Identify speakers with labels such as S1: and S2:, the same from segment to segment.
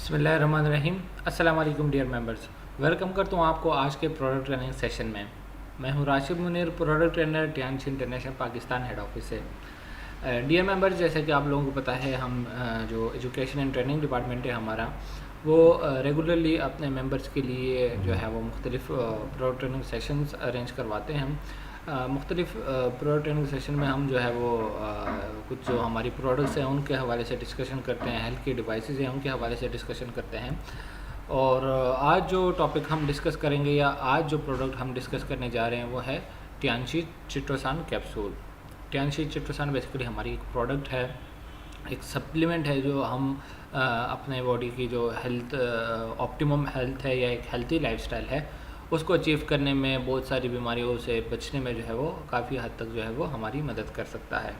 S1: बिस्मिल्लाहिर्रहमानिर्रहीम। अस्सलाम वालेकुम डियर मेंबर्स, वेलकम करता हूँ आपको आज के प्रोडक्ट ट्रेनिंग सेशन में। मैं हूँ Rashid Munir, product trainer Tianshi international Pakistan head office से। डियर मेंबर्स, जैसे कि आप लोगों को पता है, हम जो एजुकेशन एंड ट्रेनिंग डिपार्टमेंट है हमारा, वो रेगुलरली अपने मेंबर्स के लिए जो है वो मुख्तलिफ प्रोडक्ट ट्रेनिंग सेशंस अरेंज करवाते हैं। मुख्तलिफ प्रोडक्ट ट्रेनिंग सेशन में हम जो है वो कुछ जो हमारी प्रोडक्ट्स हैं उनके हवाले से डिस्कशन करते हैं, हेल्थ के डिवाइसेस हैं उनके हवाले से डिस्कशन करते हैं। और आज जो टॉपिक हम डिस्कस करेंगे या आज जो प्रोडक्ट हम डिस्कस करने जा रहे हैं वो है टियांशी चिट्रोसान कैप्सूल। टियांशी चिट्रोसान बेसिकली हमारी एक प्रोडक्ट है, एक सप्लीमेंट है जो हम अपने बॉडी की जो हेल्थ ऑप्टिमम हेल्थ है या एक हेल्थी लाइफस्टाइल है उसको अचीव करने में, बहुत सारी बीमारियों से बचने में जो है वो काफ़ी हद तक जो है वो हमारी मदद कर सकता है।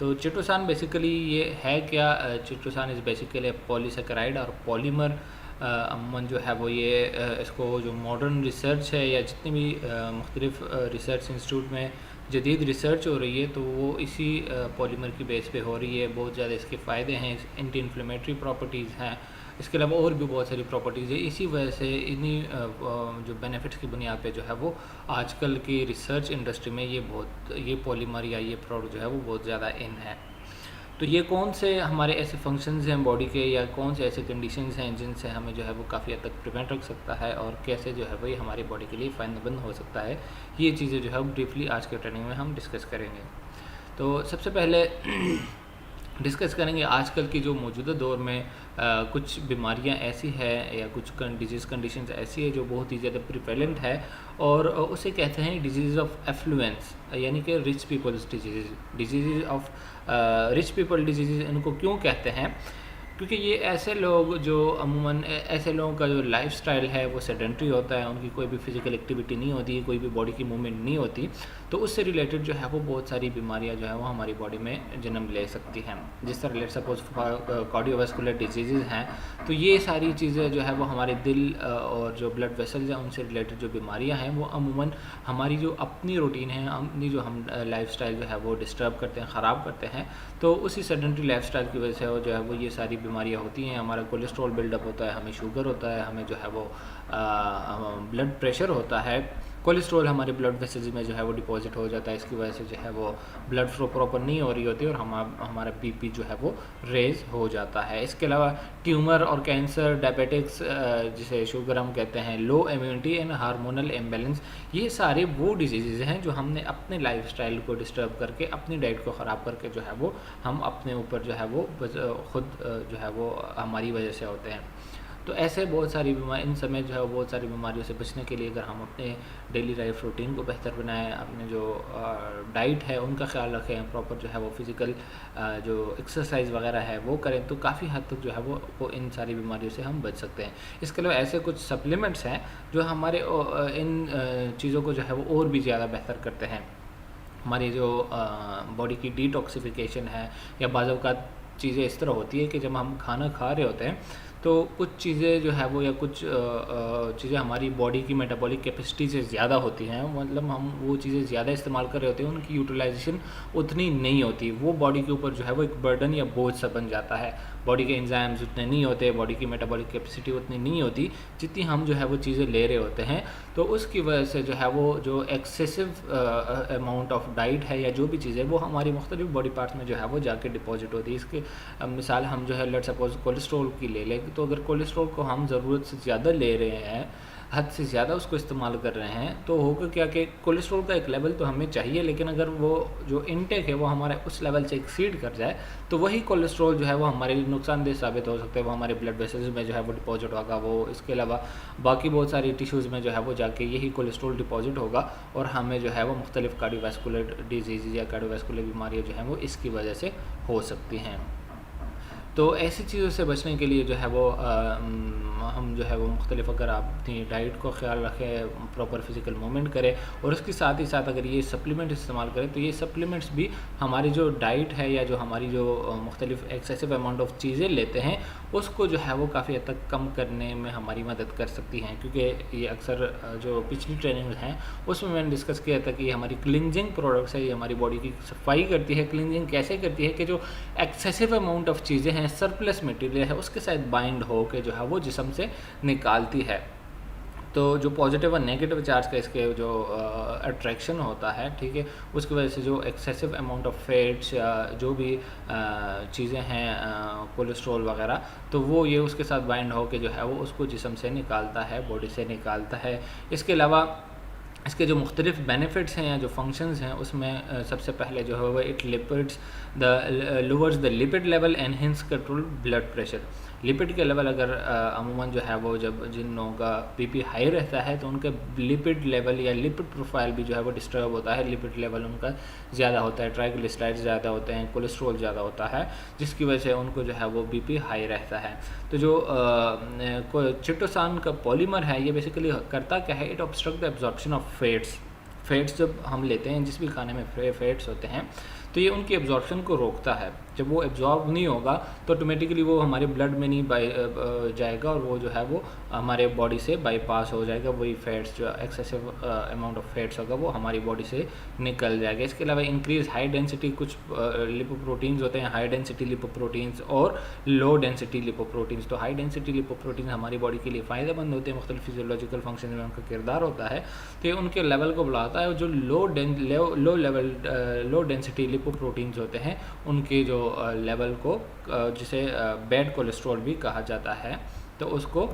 S1: तो चिट्रोसान बेसिकली ये है क्या? चिट्रोसान इज़ बेसिकली पॉलीसेकेराइड और पॉलीमर। अमूमन जो है वो ये इसको जो मॉडर्न रिसर्च है या जितनी भी मुख्तलिफ रिसर्च इंस्टीट्यूट में जदीद रिसर्च हो रही है तो वो इसी पॉलीमर की बेस पे हो रही है। बहुत ज़्यादा इसके फ़ायदे हैं, एंटी इन्फ्लेमेटरी प्रॉपर्टीज़ हैं, इसके अलावा और भी बहुत सारी प्रॉपर्टीज़ है। इसी वजह से इन्हीं जो बेनिफिट्स की बुनियाद पे जो है वो आजकल की रिसर्च इंडस्ट्री में ये पॉलीमर या ये प्रोडक्ट जो है वो बहुत ज़्यादा इन है। तो ये कौन से हमारे ऐसे फंक्शंस हैं बॉडी के या कौन से ऐसे कंडीशंस हैं जिनसे हमें जो है वो काफ़ी हद तक प्रिवेंट रख सकता है और कैसे जो है वो ये हमारी बॉडी के लिए फ़ायदेमंद हो सकता है, ये चीज़ें जो है वो ब्रीफली आज के ट्रेनिंग में हम डिस्कस करेंगे। तो सबसे पहले डिस्कस करेंगे आजकल की जो मौजूदा दौर में कुछ बीमारियां ऐसी है या कुछ डिजीज़ कंडीशंस ऐसी है जो बहुत ही ज़्यादा प्रिवेलेंट है और उसे कहते हैं डिजीज़ ऑफ एफ्लुएंस, यानी कि rich people's disease of rich people disease. इनको क्यों कहते हैं? क्योंकि ये ऐसे लोग जो अमूमन ऐसे लोगों का जो लाइफस्टाइल है वो सेडेंट्री होता है, उनकी कोई भी फिज़िकल एक्टिविटी नहीं होती, कोई भी बॉडी की मूवमेंट नहीं होती, तो उससे रिलेटेड जो है वो बहुत सारी बीमारियां जो है वो हमारी बॉडी में जन्म ले सकती हैं। जिस तरह लेट सपोज कार्डियोवास्कुलर डिजीज़ हैं, तो ये सारी चीज़ें जो है वो हमारे दिल और जो ब्लड वेसल्स हैं उनसे रिलेटेड जो बीमारियाँ हैं वो अमूमन हमारी जो अपनी रूटीन है, अपनी जो हम लाइफस्टाइल जो है वो डिस्टर्ब करते हैं, ख़राब करते हैं, तो उसी सेडेंट्री लाइफस्टाइल की वजह से जो है वो ये सारी बीमारियां होती हैं। हमारा कोलेस्ट्रॉल बिल्डअप होता है, हमें शुगर होता है, हमें जो है वो ब्लड प्रेशर होता है, कोलेस्ट्रॉल हमारे ब्लड वेसल्स में जो है वो डिपॉजिट हो जाता है, इसकी वजह से जो है वो ब्लड फ्लो प्रॉपर नहीं हो रही होती और हमारा बीपी जो है वो रेज हो जाता है। इसके अलावा ट्यूमर और कैंसर, डायबिटिक्स जिसे शुगर हम कहते हैं, लो इम्यूनिटी एंड हार्मोनल इम्बैलेंस, ये सारे वो डिजीज़ हैं जो हमने अपने लाइफस्टाइल को डिस्टर्ब करके, अपनी डाइट को ख़राब करके जो है वो हम अपने ऊपर जो है वो ख़ुद जो है वो हमारी वजह से होते हैं। तो ऐसे बहुत सारी बीमारी, इन समय जो है वो बहुत सारी बीमारियों से बचने के लिए अगर हम अपने डेली लाइफ रूटीन को बेहतर बनाएं, अपने जो डाइट है उनका ख्याल रखें, प्रॉपर जो है वो फिज़िकल जो एक्सरसाइज वगैरह है वो करें, तो काफ़ी हद तक जो है वो इन सारी बीमारियों से हम बच सकते हैं। इसके अलावा ऐसे कुछ सप्लीमेंट्स हैं जो हमारे इन चीज़ों को जो है वो और भी ज़्यादा बेहतर करते हैं। हमारी जो बॉडी की डिटॉक्सिफिकेशन है या बाज़ औक़ात चीज़ें इस तरह होती है कि जब हम खाना खा रहे होते हैं तो कुछ चीज़ें जो है वो या कुछ चीज़ें हमारी बॉडी की मेटाबॉलिक कैपेसिटी से ज़्यादा होती हैं, मतलब हम वो चीज़ें ज़्यादा इस्तेमाल कर रहे होते हैं, उनकी यूटिलाइजेशन उतनी नहीं होती, वो बॉडी के ऊपर जो है वो एक बर्डन या बोझ सा बन जाता है। बॉडी के एंजाइम्स उतने नहीं होते, बॉडी की मेटाबॉलिक कैपेसिटी उतनी नहीं होती जितनी हम जो है वो चीज़ें ले रहे होते हैं। तो उसकी वजह से जो है वो जो एक्सेसिव अमाउंट ऑफ डाइट है या जो भी चीज़ें वो हमारी मुख्तलिफ बॉडी पार्ट्स में जो है वो जाके डिपॉजिट होती है। इसके मिसाल हम जो है लेट सपोज कोलेस्ट्रॉल की ले लें, तो अगर कोलेस्ट्रॉल को हम ज़रूरत से ज़्यादा ले रहे हैं, हद से ज़्यादा उसको इस्तेमाल कर रहे हैं, तो होगा क्या कि कोलेस्ट्रॉल का एक लेवल तो हमें चाहिए, लेकिन अगर वो जो इनटेक है वो हमारे उस लेवल से एक्सीड कर जाए तो वही कोलेस्ट्रॉल जो है वो हमारे लिए नुकसानदेह साबित हो सकता है। वो हमारे ब्लड वेसल्स में जो है वो डिपॉजिट होगा, वो इसके अलावा बाकी बहुत सारी टिश्यूज़ में जो है वो जाके यही कोलेस्ट्रॉल डिपॉजिट होगा और हमें जो है वो मुख्तलिफ कार्डियोवास्कुलर डिजीज़ या कार्डियोवास्कुलर बीमारियाँ जो हैं वो इसकी वजह से हो सकती हैं। तो ऐसी चीज़ों से बचने के लिए जो है वो हम जो है वो मुख्तलिफ, अगर आप अपनी डाइट को ख्याल रखें, प्रॉपर फिज़िकल मूवमेंट करें और उसके साथ ही साथ अगर ये सप्लीमेंट इस्तेमाल करें, तो ये सप्लीमेंट्स भी हमारी जो डाइट है या जो हमारी जो मुख्तलिफ एक्सेसिव अमाउंट ऑफ चीज़ें लेते हैं उसको जो है वो काफ़ी हद तक कम करने में हमारी मदद कर सकती हैं। क्योंकि ये अक्सर जो पिछली ट्रेनिंग हैं उसमें मैंने डिस्कस किया था कि ये हमारी क्लिनजिंग प्रोडक्ट्स है, ये हमारी बॉडी की सफाई करती है। क्लिनजिंग कैसे करती है कि जो एक्सेसिव अमाउंट ऑफ चीज़ें हैं, सरप्लस मटेरियल है, उसके साथ बाइंड हो के जो है वो जिस्म से निकालती है। तो जो पॉजिटिव और नेगेटिव चार्ज का इसके जो अट्रैक्शन होता है, ठीक है, उसकी वजह से जो एक्सेसिव अमाउंट ऑफ फैट्स या जो भी चीज़ें हैं कोलेस्ट्रॉल वगैरह, तो वो ये उसके साथ बाइंड हो के जो है वो उसको जिस्म से निकालता है, बॉडी से निकालता है। इसके अलावा इसके जो मुख्तलिफ बेनिफिट्स हैं या जो फंक्शंस हैं उसमें सबसे पहले जो है वो it lipids the lowers the lipid level, enhance control blood pressure. Lipid के लेवल अगर अमूमन जो है वो जब जिन लोगों का बीपी हाई रहता है तो उनका लिपिड लेवल या लिपिड प्रोफाइल भी जो है वो डिस्टर्ब होता है, लिपिड लेवल उनका ज़्यादा होता है, ट्राइग्लिसराइड्स ज़्यादा होते हैं, कोलेस्ट्रॉल ज़्यादा होता है, जिसकी वजह से उनको जो है वो बीपी हाई रहता है। तो जो चिटोसान का पॉलीमर है ये बेसिकली करता क्या है, it obstruct the absorption of fats जब हम लेते हैं, जिस भी खाने में फैट्स होते हैं तो ये उनकी एब्जॉर्प्शन को रोकता है। जब वो एब्जॉर्ब नहीं होगा तो ऑटोमेटिकली वो हमारे ब्लड में नहीं जाएगा और वो जो है वो हमारे बॉडी से बाईपास हो जाएगा, वही फैट्स जो एक्सेसिव अमाउंट ऑफ फैट्स होगा वो हमारी बॉडी से निकल जाएगा। इसके अलावा इंक्रीज हाई डेंसिटी, कुछ लिपोप्रोटीन्स होते हैं, हाई डेंसिटी लिपोप्रोटीन्स और लो डेंसिटी लिपोप्रोटीन्स। तो हाई डेंसिटी लिपोप्रोटीन्स हमारी बॉडी के लिए फ़ायदेमंद होते हैं, मुख्तलिफ फिजियोलॉजिकल फंक्शन में उनका किरदार होता है, तो ये उनके लेवल को बढ़ाता है। जो लो डेंसिटी लिपोप्रोटीन्स होते हैं उनके जो लेवल को जिसे बैड कोलेस्ट्रॉल भी कहा जाता है, तो उसको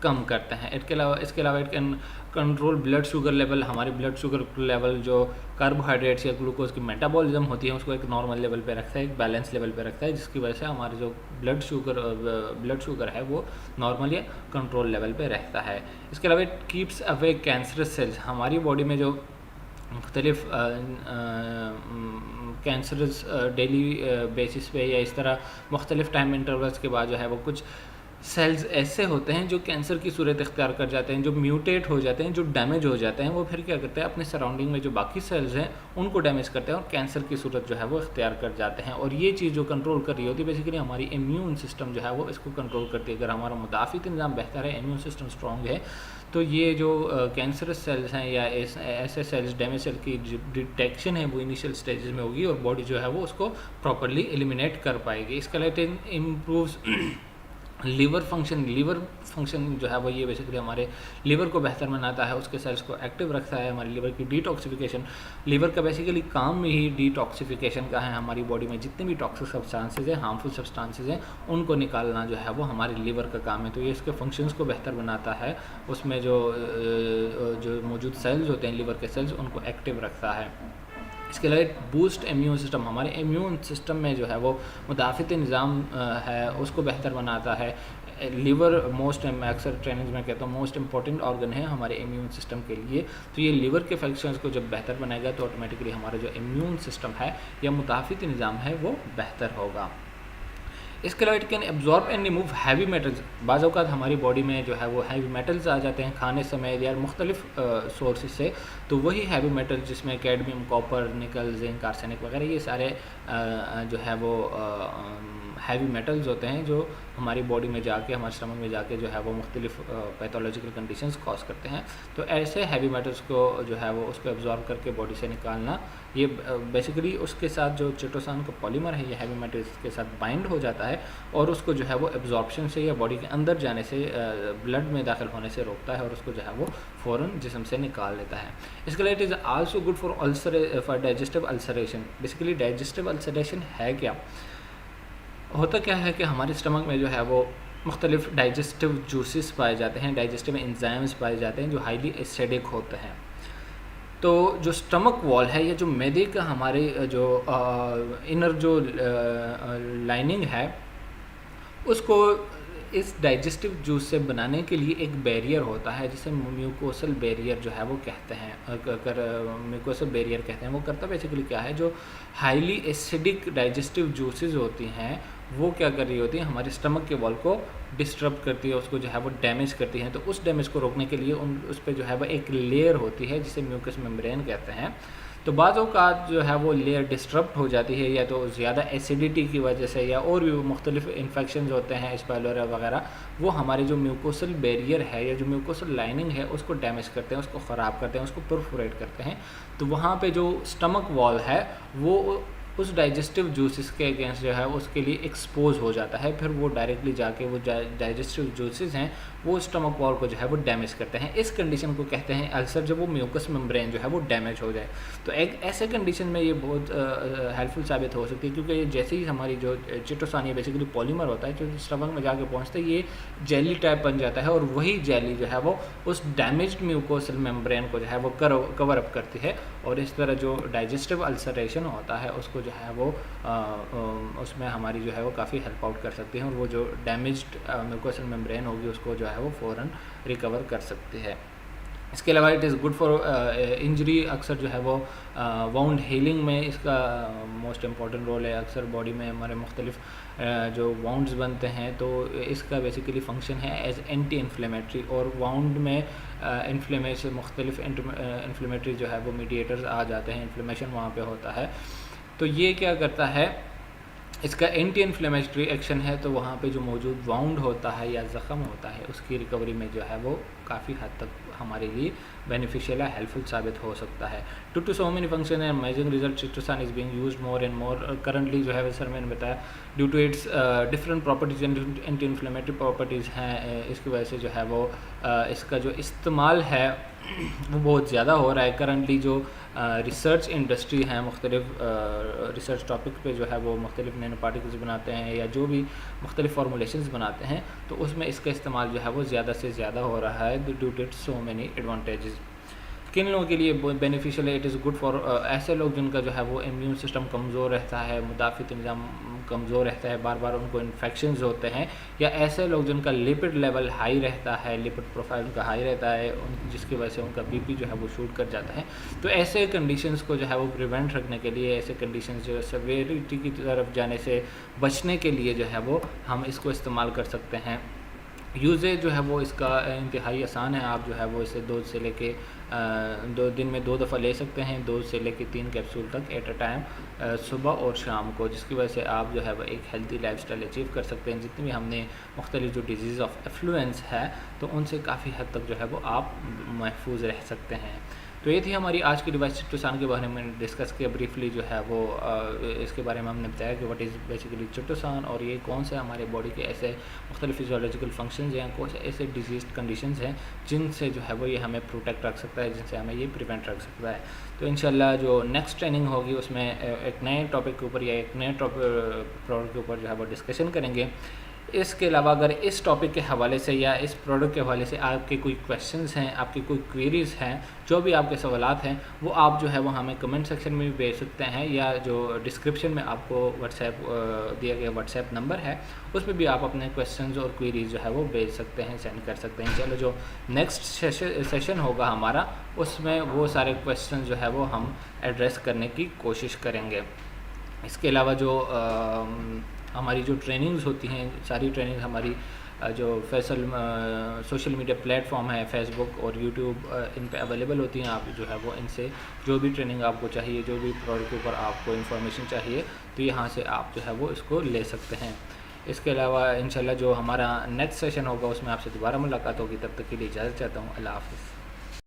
S1: कम करते हैं। इसके अलावा it can control blood sugar level. हमारी ब्लड शुगर लेवल जो कार्बोहाइड्रेट्स या ग्लूकोज की मेटाबॉलिज्म होती है उसको एक नॉर्मल लेवल पे रखता है, एक बैलेंस लेवल पे रखता है, जिसकी वजह से हमारे जो ब्लड शुगर है वो नॉर्मल या कंट्रोल लेवल पे रहता है। इसके अलावा it keeps away cancerous cells. हमारी बॉडी में जो मुख्तलिफ कैंसरस डेली बेसिस पे या इस तरह मुख्तलिफ टाइम इंटरवल्स के बाद जो है वो कुछ सेल्स ऐसे होते हैं जो कैंसर की सूरत इख्तियार कर जाते हैं, जो म्यूटेट हो जाते हैं, जो डैमेज हो जाते हैं, वो फिर क्या करते हैं अपने सराउंडिंग में जो बाकी सेल्स हैं उनको डैमेज करते हैं और कैंसर की सूरत जो है वो इख्तियार कर जाते हैं। और ये चीज़ जो कंट्रोल कर रही होती है बेसिकली हमारी इम्यून सिस्टम जो है वो इसको कंट्रोल करती है। अगर हमारा मुदाफ़ित निज़ाम बेहतर है, इम्यून सिस्टम स्ट्रॉन्ग है, तो ये जो कैंसरस सेल्स हैं या ऐसे सेल्स डैमेज सेल की डिटेक्शन है वो इनिशियल स्टेजेस में होगी और बॉडी जो है वो उसको प्रॉपरली एलिमिनेट कर पाएगी। इसके अलावा इम्प्रूव्स लीवर फंक्शन जो है वो ये बेसिकली हमारे लीवर को बेहतर बनाता है, उसके सेल्स को एक्टिव रखता है, हमारी लीवर की डिटॉक्सिफिकेशन। लीवर का बेसिकली काम में ही डिटॉक्सिफिकेशन का है। हमारी बॉडी में जितने भी टॉक्सिक सब्सटेंसेस हैं, हार्मफुल सब्सटेंसेस हैं, उनको निकालना जो है वो हमारे लीवर का काम है। तो ये इसके फंक्शंस को बेहतर बनाता है, उसमें जो मौजूद सेल्स होते हैं लीवर के सेल्स उनको एक्टिव रखता है। इसके अलावा बूस्ट इम्यून सिस्टम, हमारे इम्यून सिस्टम में जो है वो मुदाफ़ित निज़ाम है उसको बेहतर बनाता है। लीवर मैं अक्सर ट्रेनिंग्स में कहता हूँ मोस्ट इंपॉर्टेंट ऑर्गन है हमारे इम्यून सिस्टम के लिए। तो ये लीवर के फंक्शंस को जब बेहतर बनाएगा तो ऑटोमेटिकली हमारा जो इम्यून सिस्टम है या मुदाफ़ित निज़ाम है वो बेहतर होगा। इसके अलावा it can absorb and remove heavy metals. बाज़ औक़ात हमारी बॉडी में जो है वो हैवी मेटल्स आ जाते हैं खाने समय या मुख्तलिफ सोर्सेज से, तो वही हैवी मेटल्स जिसमें कैडमियम, कॉपर, निकल, जिंक, आर्सेनिक वगैरह ये सारे जो है वो हैवी मेटल्स होते हैं जो हमारी बॉडी में जाके हमारे स्टमक में जाके जो है वो मुख्तलिफ पैथोलॉजिकल कंडीशंस कॉज करते हैं। तो ऐसे हैवी मेटल्स को जो है वो उसको एब्जॉर्ब करके बॉडी से निकालना, ये बेसिकली उसके साथ जो चिटोसान का पॉलीमर है ये हैवी मेटल्स के साथ बाइंड हो जाता है और उसको जो है वो एब्जॉर्प्शन से या बॉडी के अंदर जाने से ब्लड में दाखिल होने से रोकता है और उसको जो है वो फ़ौरन जिस्म से निकाल लेता है। इसके लिए it is also good for digestive ulceration. Basically digestive ulceration है क्या, होता क्या है कि हमारे स्टमक में जो है वो मुख्तलिफ डाइजेस्टिव जूसेस पाए जाते हैं, डाइजेस्टिव एंजाइम्स पाए जाते हैं जो हाईली एसिडिक होते हैं। तो जो स्टमक वॉल है या जो मैदे का हमारे जो इनर जो लाइनिंग है उसको इस डाइजेस्टिव जूस से बनाने के लिए एक बैरियर होता है जिसे म्यूकोसल बैरियर जो है वो कहते हैं, म्यूकोसल बैरियर कहते हैं। वो करता बेसिकली क्या है, जो हाईली एसिडिक डाइजेस्टिव जूसेस होती हैं वो क्या कर रही होती है, हमारे स्टमक के वॉल को डिस्टर्ब करती है, उसको जो है वो डैमेज करती हैं। तो उस डैमेज को रोकने के लिए उस पर जो है वो एक लेयर होती है जिसे म्यूकस मेम्ब्रेन कहते हैं। तो बाज़ों का जो है वो लेयर डिस्टर्ब हो जाती है, या तो ज़्यादा एसिडिटी की वजह से, या और भी मुख्तलिफ इन्फेक्शन होते हैं स्पाइलोरा वगैरह, वो हमारे जो म्यूकोसल बैरियर है या जो म्यूकोसल लाइनिंग है उसको डैमेज करते हैं, उसको ख़राब करते हैं, उसको परफोरेट करते हैं। तो वहाँ पे जो स्टमक वॉल है वो उस डाइजेस्टिव जूसेस के अगेंस्ट जो है उसके लिए एक्सपोज हो जाता है। फिर वो डायरेक्टली जाके वो डाइजेस्टिव जूसेस हैं वो स्टमक वॉल को जो है वो डैमेज करते हैं। इस कंडीशन को कहते हैं अल्सर, जब वो म्यूकस मेम्ब्रेन जो है वो डैमेज हो जाए। तो एक ऐसे कंडीशन में ये बहुत हेल्पफुल साबित हो सकती है, क्योंकि ये जैसे ही हमारी जो चिटोसान है बेसिकली पॉलीमर होता है जो स्टमक में जाके पहुँचता है, ये जेली टाइप बन जाता है, और वही जेली जो है वो उस डैमेज्ड म्यूकोसल मेम्ब्रेन को जो है वो कवर अप करती है, और इस तरह जो डाइजेस्टिव अल्सरेशन होता है उसको जो है वो उसमें हमारी जो है वो काफ़ी हेल्प आउट कर सकती है, और वो जो डैमेज्ड म्यूकोसल मेम्ब्रेन होगी उसको जो है वो फ़ौरन रिकवर कर सकती है। इसके अलावा it is good for injury. अक्सर जो है वो वाउंड हीलिंग में इसका मोस्ट इम्पॉर्टेंट रोल है। अक्सर बॉडी में हमारे मुख्तलिफ जो वाउंड्स बनते हैं तो इसका बेसिकली फ़ंक्शन है एज एंटी इन्फ्लेमेटरी, और वाउंड में इन्फ्लेमेशन मुख्तलिफ इन्फ्लेमेटरी जो है वो मीडिएटर्स आ जाते हैं, इन्फ्लेमेशन वहाँ पे होता है। तो ये क्या करता है, इसका एंटी इन्फ्लेमेटरी एक्शन है, तो वहाँ पे जो मौजूद वाउंड होता है या ज़ख़म होता है उसकी रिकवरी में जो है वो काफ़ी हद तक हमारे लिए बेनिफिशियल है, हेल्पफुल साबित हो सकता है। To so many function and amazing result, chitosan is being used more and more currently जो है सर मैंने बताया, due to its different properties and anti inflammatory properties हैं, इसकी वजह से जो है वो इसका जो इस्तेमाल है वो बहुत ज़्यादा हो रहा है। करंटली जो रिसर्च इंडस्ट्री है मुख्तलिफ रिसर्च टॉपिक पे जो है वो मुख्तलिफ नैनो पार्टिकल्स बनाते हैं या जो भी मुख्तलिफ फार्मूलेशंस बनाते हैं, तो उसमें इसका इस्तेमाल जो है वो ज़्यादा से ज़्यादा हो रहा है due to it so many advantages. किन लोगों के लिए बेनिफिशियल है, इट इज़ गुड फॉर ऐसे लोग जिनका जो है वो इम्यून सिस्टम कमज़ोर रहता है, मुदाफ़ित निज़ाम कमज़ोर रहता है, बार बार उनको इन्फेक्शंस होते हैं, या ऐसे लोग जिनका लिपिड लेवल हाई रहता है, लिपिड प्रोफाइल उनका हाई रहता है, जिसकी वजह से उनका बीपी जो है वो शूट कर जाता है। तो ऐसे कंडीशंस को जो है वो प्रिवेंट रखने के लिए, ऐसे कंडीशंस जो सेवेरिटी की तरफ जाने से बचने के लिए जो है वो हम इसको इस्तेमाल कर सकते हैं। यूज़ेज जो है वो इसका इंतहाई आसान है। आप जो है वो इसे 2 से लेके 2 दिन में 2 दफ़ा ले सकते हैं, 2 से लेके 3 कैप्सूल तक एट अ टाइम, सुबह और शाम को, जिसकी वजह से आप जो है वो एक हेल्दी लाइफस्टाइल अचीव कर सकते हैं। जितनी भी हमने मुख्तलिफ जो डिजीज़ ऑफ एफ्लुएंस है तो उनसे काफ़ी हद तक जो है वो आप महफूज रह सकते हैं। तो ये थी हमारी आज की डिवाइस चिटोसान के बारे में डिस्कस किया ब्रीफली जो है वो इसके बारे में हमने बताया कि व्हाट इज़ बेसिकली चिटोसान, और ये कौन से हमारे बॉडी के ऐसे मुख्तलिफ फिजियोलॉजिकल फंक्शंस हैं, कौन से ऐसे डिजीज कंडीशंस हैं जिनसे जो है वो ये हमें प्रोटेक्ट रख सकता है, जिनसे हमें ये प्रिवेंट रख सकता है। तो इंशाल्लाह जो नेक्स्ट ट्रेनिंग होगी उसमें एक नए टॉपिक के ऊपर या एक नए प्रोडक्ट के ऊपर जो है वो डिस्कशन करेंगे। इसके अलावा अगर इस टॉपिक के हवाले से या इस प्रोडक्ट के हवाले से आपके कोई क्वेश्चंस हैं, आपकी कोई क्वेरीज़ हैं, जो भी आपके सवालात हैं, वो आप जो है वो हमें कमेंट सेक्शन में भी भेज सकते हैं, या जो डिस्क्रिप्शन में आपको व्हाट्सएप दिया गया व्हाट्सएप नंबर है उस पर भी आप अपने क्वेश्चंस और क्वेरीज़ जो है वो भेज सकते हैं, सेंड कर सकते हैं। चलो जो नेक्स्ट सेशन होगा हमारा उसमें वो सारे क्वेश्चन जो है वो हम एड्रेस करने की कोशिश करेंगे। इसके अलावा जो हमारी जो ट्रेनिंग्स होती हैं, सारी ट्रेनिंग हमारी जो सोशल मीडिया प्लेटफॉर्म है, फेसबुक और यूट्यूब, इन पे अवेलेबल होती हैं। आप जो है वो इनसे जो भी ट्रेनिंग आपको चाहिए, जो भी प्रोडक्ट के ऊपर आपको इन्फॉर्मेशन चाहिए, तो यहाँ से आप जो है वो इसको ले सकते हैं। इसके अलावा इंशाल्लाह जो हमारा नेक्स्ट सेशन होगा उसमें आपसे दोबारा मुलाकात होगी। तब तक के लिए इजाज़त चाहता हूँ। अल्लाह हाफ़िज़।